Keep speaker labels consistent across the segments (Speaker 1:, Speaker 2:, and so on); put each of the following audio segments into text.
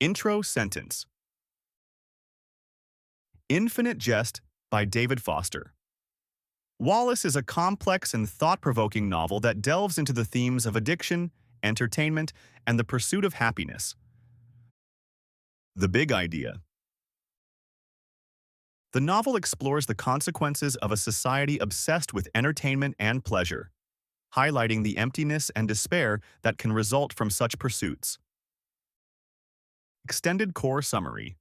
Speaker 1: Intro sentence. Infinite Jest by David Foster. Wallace is a complex and thought-provoking novel that delves into the themes of addiction, entertainment, and the pursuit of happiness. The big idea. The novel explores the consequences of a society obsessed with entertainment and pleasure, highlighting the emptiness and despair that can result from such pursuits. Extended core summary.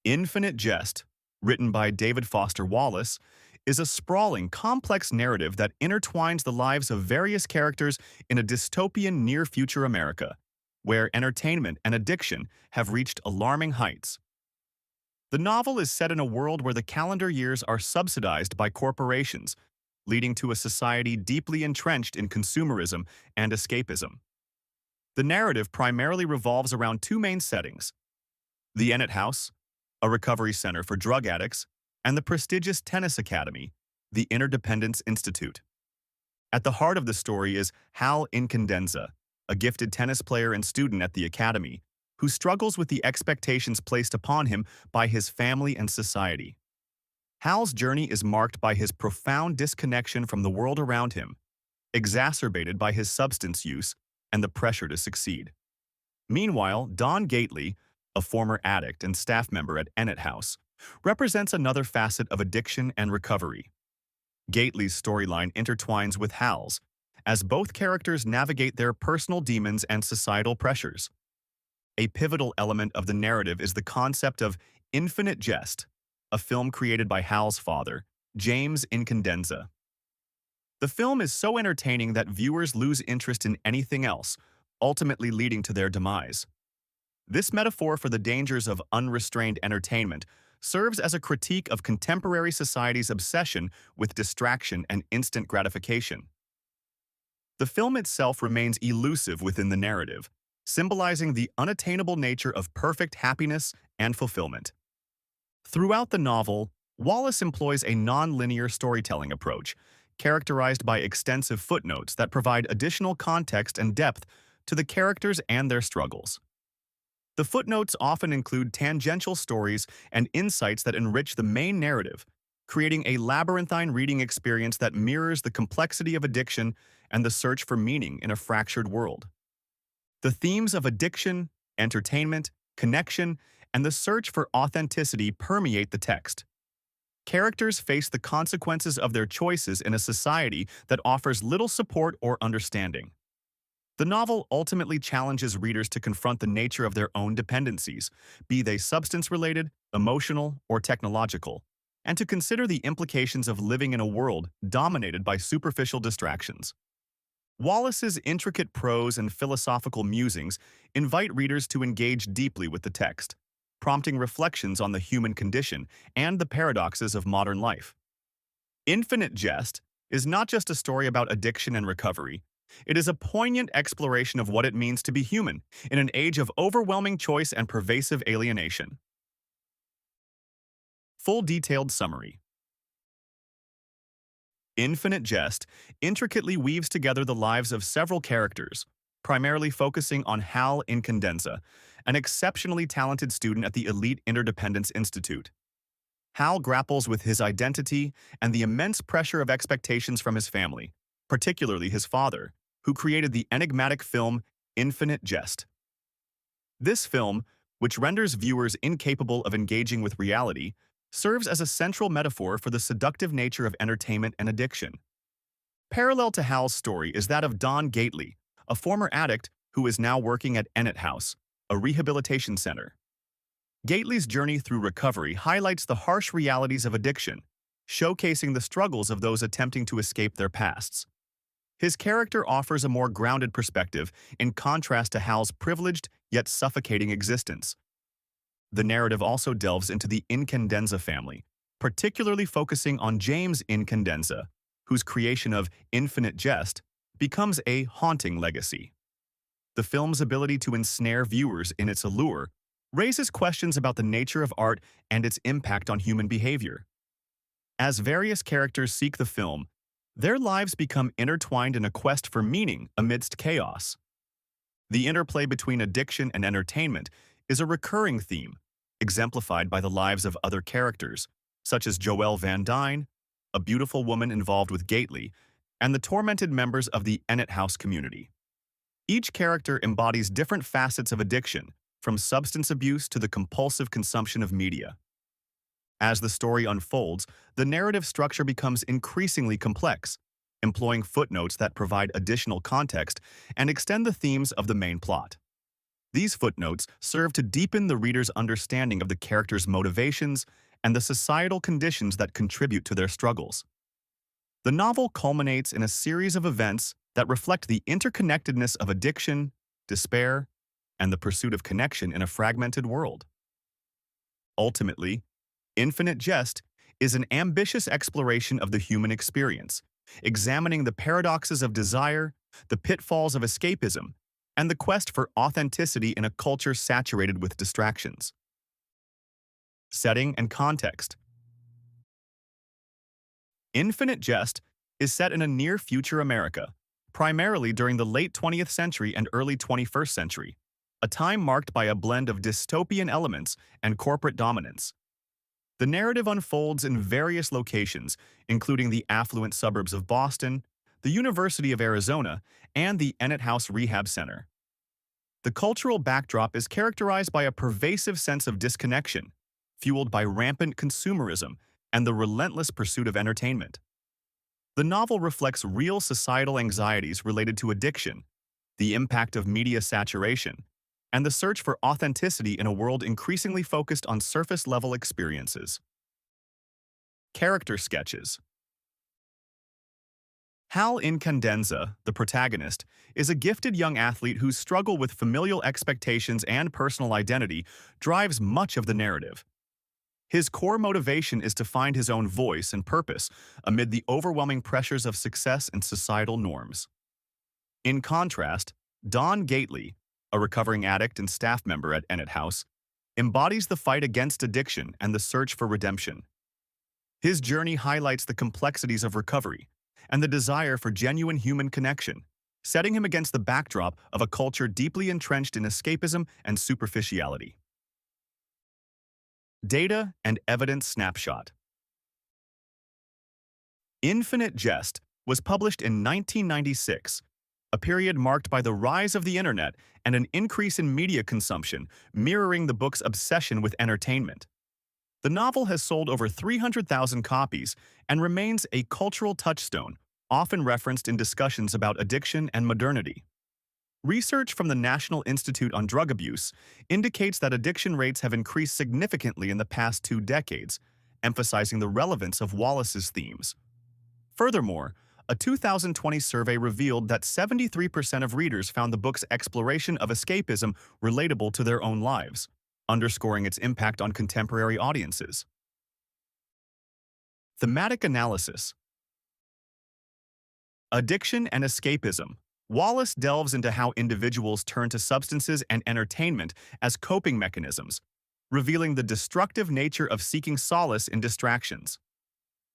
Speaker 1: Infinite Jest, written by David Foster Wallace, is a sprawling, complex narrative that intertwines the lives of various characters in a dystopian near-future America, where entertainment and addiction have reached alarming heights. The novel is set in a world where the calendar years are subsidized by corporations, leading to a society deeply entrenched in consumerism and escapism. The narrative primarily revolves around two main settings: the Ennett House, a recovery center for drug addicts, and the prestigious tennis academy, the Interdependence Institute. At the heart of the story is Hal Incandenza, a gifted tennis player and student at the academy, who struggles with the expectations placed upon him by his family and society. Hal's journey is marked by his profound disconnection from the world around him, exacerbated by his substance use and the pressure to succeed. Meanwhile, Don Gately, a former addict and staff member at Ennett House, represents another facet of addiction and recovery. Gately's storyline intertwines with Hal's, as both characters navigate their personal demons and societal pressures. A pivotal element of the narrative is the concept of Infinite Jest, a film created by Hal's father, James Incandenza. The film is so entertaining that viewers lose interest in anything else, ultimately leading to their demise. This metaphor for the dangers of unrestrained entertainment serves as a critique of contemporary society's obsession with distraction and instant gratification. The film itself remains elusive within the narrative, symbolizing the unattainable nature of perfect happiness and fulfillment. Throughout the novel, Wallace employs a non-linear storytelling approach, characterized by extensive footnotes that provide additional context and depth to the characters and their struggles. The footnotes often include tangential stories and insights that enrich the main narrative, creating a labyrinthine reading experience that mirrors the complexity of addiction and the search for meaning in a fractured world. The themes of addiction, entertainment, connection, and the search for authenticity permeate the text. Characters face the consequences of their choices in a society that offers little support or understanding. The novel ultimately challenges readers to confront the nature of their own dependencies, be they substance-related, emotional, or technological, and to consider the implications of living in a world dominated by superficial distractions. Wallace's intricate prose and philosophical musings invite readers to engage deeply with the text, prompting reflections on the human condition and the paradoxes of modern life. Infinite Jest is not just a story about addiction and recovery. It is a poignant exploration of what it means to be human in an age of overwhelming choice and pervasive alienation. Full detailed summary. Infinite Jest intricately weaves together the lives of several characters, primarily focusing on Hal Incandenza, an exceptionally talented student at the elite Interdependence Institute. Hal grapples with his identity and the immense pressure of expectations from his family, particularly his father, who created the enigmatic film Infinite Jest. This film, which renders viewers incapable of engaging with reality, serves as a central metaphor for the seductive nature of entertainment and addiction. Parallel to Hal's story is that of Don Gately, a former addict who is now working at Ennett House, a rehabilitation center. Gately's journey through recovery highlights the harsh realities of addiction, showcasing the struggles of those attempting to escape their pasts. His character offers a more grounded perspective in contrast to Hal's privileged yet suffocating existence. The narrative also delves into the Incandenza family, particularly focusing on James Incandenza, whose creation of Infinite Jest becomes a haunting legacy. The film's ability to ensnare viewers in its allure raises questions about the nature of art and its impact on human behavior. As various characters seek the film, their lives become intertwined in a quest for meaning amidst chaos. The interplay between addiction and entertainment is a recurring theme, exemplified by the lives of other characters, such as Joelle Van Dyne, a beautiful woman involved with Gately, and the tormented members of the Ennett House community. Each character embodies different facets of addiction, from substance abuse to the compulsive consumption of media. As the story unfolds, the narrative structure becomes increasingly complex, employing footnotes that provide additional context and extend the themes of the main plot. These footnotes serve to deepen the reader's understanding of the characters' motivations and the societal conditions that contribute to their struggles. The novel culminates in a series of events that reflect the interconnectedness of addiction, despair, and the pursuit of connection in a fragmented world. Ultimately, Infinite Jest is an ambitious exploration of the human experience, examining the paradoxes of desire, the pitfalls of escapism, and the quest for authenticity in a culture saturated with distractions. Setting and context. Infinite Jest is set in a near-future America, primarily during the late 20th century and early 21st century, a time marked by a blend of dystopian elements and corporate dominance. The narrative unfolds in various locations, including the affluent suburbs of Boston, the University of Arizona, and the Ennett House Rehab Center. The cultural backdrop is characterized by a pervasive sense of disconnection, fueled by rampant consumerism and the relentless pursuit of entertainment. The novel reflects real societal anxieties related to addiction, the impact of media saturation, and the search for authenticity in a world increasingly focused on surface-level experiences. Character sketches. Hal Incandenza, the protagonist, is a gifted young athlete whose struggle with familial expectations and personal identity drives much of the narrative. His core motivation is to find his own voice and purpose amid the overwhelming pressures of success and societal norms. In contrast, Don Gately, a recovering addict and staff member at Ennett House, embodies the fight against addiction and the search for redemption. His journey highlights the complexities of recovery and the desire for genuine human connection, setting him against the backdrop of a culture deeply entrenched in escapism and superficiality. Data and evidence snapshot. Infinite Jest was published in 1996, a period marked by the rise of the internet and an increase in media consumption, mirroring the book's obsession with entertainment. The novel has sold over 300,000 copies and remains a cultural touchstone, often referenced in discussions about addiction and modernity. Research from the National Institute on Drug Abuse indicates that addiction rates have increased significantly in the past 2 decades, emphasizing the relevance of Wallace's themes. Furthermore, a 2020 survey revealed that 73% of readers found the book's exploration of escapism relatable to their own lives, underscoring its impact on contemporary audiences. Thematic analysis. Addiction and escapism. Wallace delves into how individuals turn to substances and entertainment as coping mechanisms, revealing the destructive nature of seeking solace in distractions.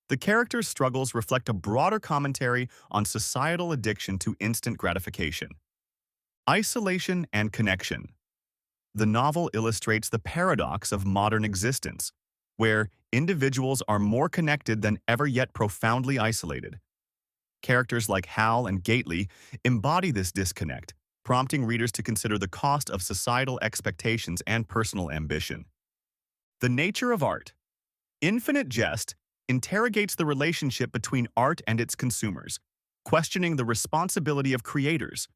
Speaker 1: The characters' struggles reflect a broader commentary on societal addiction to instant gratification. Isolation and connection. The novel illustrates the paradox of modern existence, where individuals are more connected than ever yet profoundly isolated. Characters like Hal and Gately embody this disconnect, prompting readers to consider the cost of societal expectations and personal ambition. The nature of art. Infinite Jest interrogates the relationship between art and its consumers, questioning the responsibility of creators.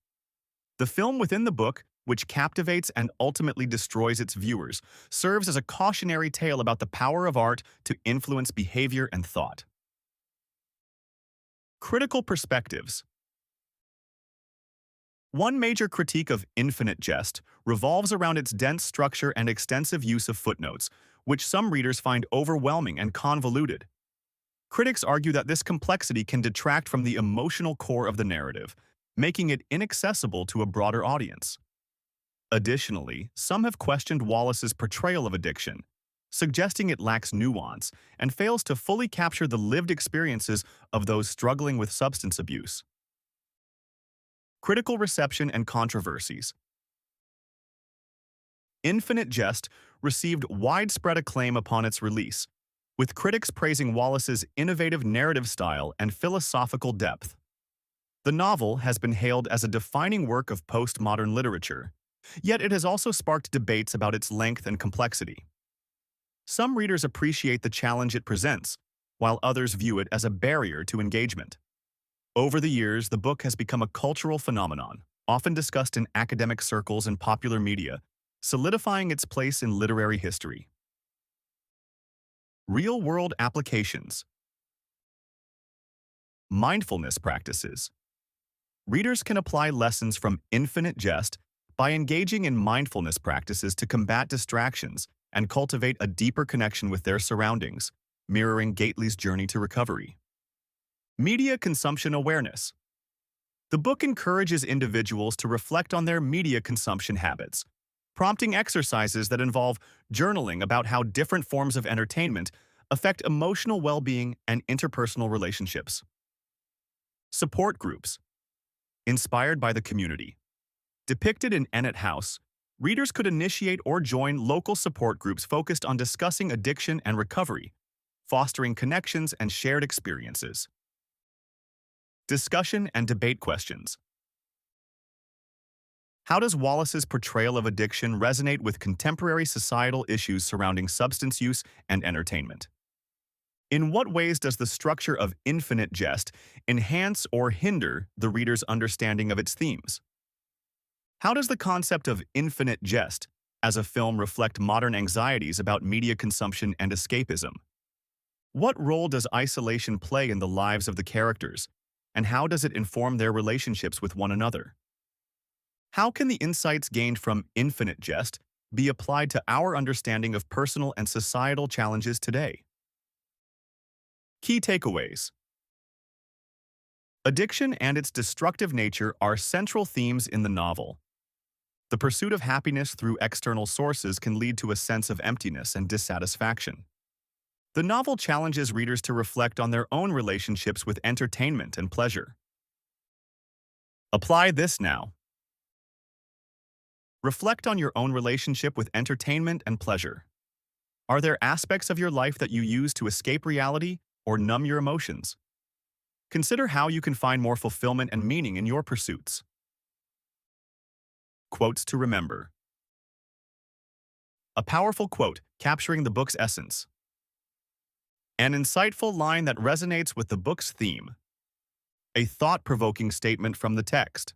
Speaker 1: The film within the book, which captivates and ultimately destroys its viewers, serves as a cautionary tale about the power of art to influence behavior and thought. Critical perspectives. One major critique of Infinite Jest revolves around its dense structure and extensive use of footnotes, which some readers find overwhelming and convoluted. Critics argue that this complexity can detract from the emotional core of the narrative, making it inaccessible to a broader audience. Additionally, some have questioned Wallace's portrayal of addiction, suggesting it lacks nuance and fails to fully capture the lived experiences of those struggling with substance abuse. Critical reception and controversies. Infinite Jest received widespread acclaim upon its release, with critics praising Wallace's innovative narrative style and philosophical depth. The novel has been hailed as a defining work of postmodern literature, yet it has also sparked debates about its length and complexity. Some readers appreciate the challenge it presents, while others view it as a barrier to engagement. Over the years, the book has become a cultural phenomenon, often discussed in academic circles and popular media, solidifying its place in literary history. Real-world applications. Mindfulness practices. Readers can apply lessons from Infinite Jest by engaging in mindfulness practices to combat distractions and cultivate a deeper connection with their surroundings, mirroring Gately's journey to recovery. Media consumption awareness. The book encourages individuals to reflect on their media consumption habits, prompting exercises that involve journaling about how different forms of entertainment affect emotional well-being and interpersonal relationships. Support groups. Inspired by the community. Depicted in Ennett House, readers could initiate or join local support groups focused on discussing addiction and recovery, fostering connections and shared experiences. Discussion and debate questions. How does Wallace's portrayal of addiction resonate with contemporary societal issues surrounding substance use and entertainment? In what ways does the structure of Infinite Jest enhance or hinder the reader's understanding of its themes? How does the concept of Infinite Jest as a film reflect modern anxieties about media consumption and escapism? What role does isolation play in the lives of the characters, and how does it inform their relationships with one another? How can the insights gained from Infinite Jest be applied to our understanding of personal and societal challenges today? Key takeaways. Addiction and its destructive nature are central themes in the novel. The pursuit of happiness through external sources can lead to a sense of emptiness and dissatisfaction. The novel challenges readers to reflect on their own relationships with entertainment and pleasure. Apply this now. Reflect on your own relationship with entertainment and pleasure. Are there aspects of your life that you use to escape reality or numb your emotions? Consider how you can find more fulfillment and meaning in your pursuits. Quotes to remember. A powerful quote capturing the book's essence. An insightful line that resonates with the book's theme. A thought-provoking statement from the text.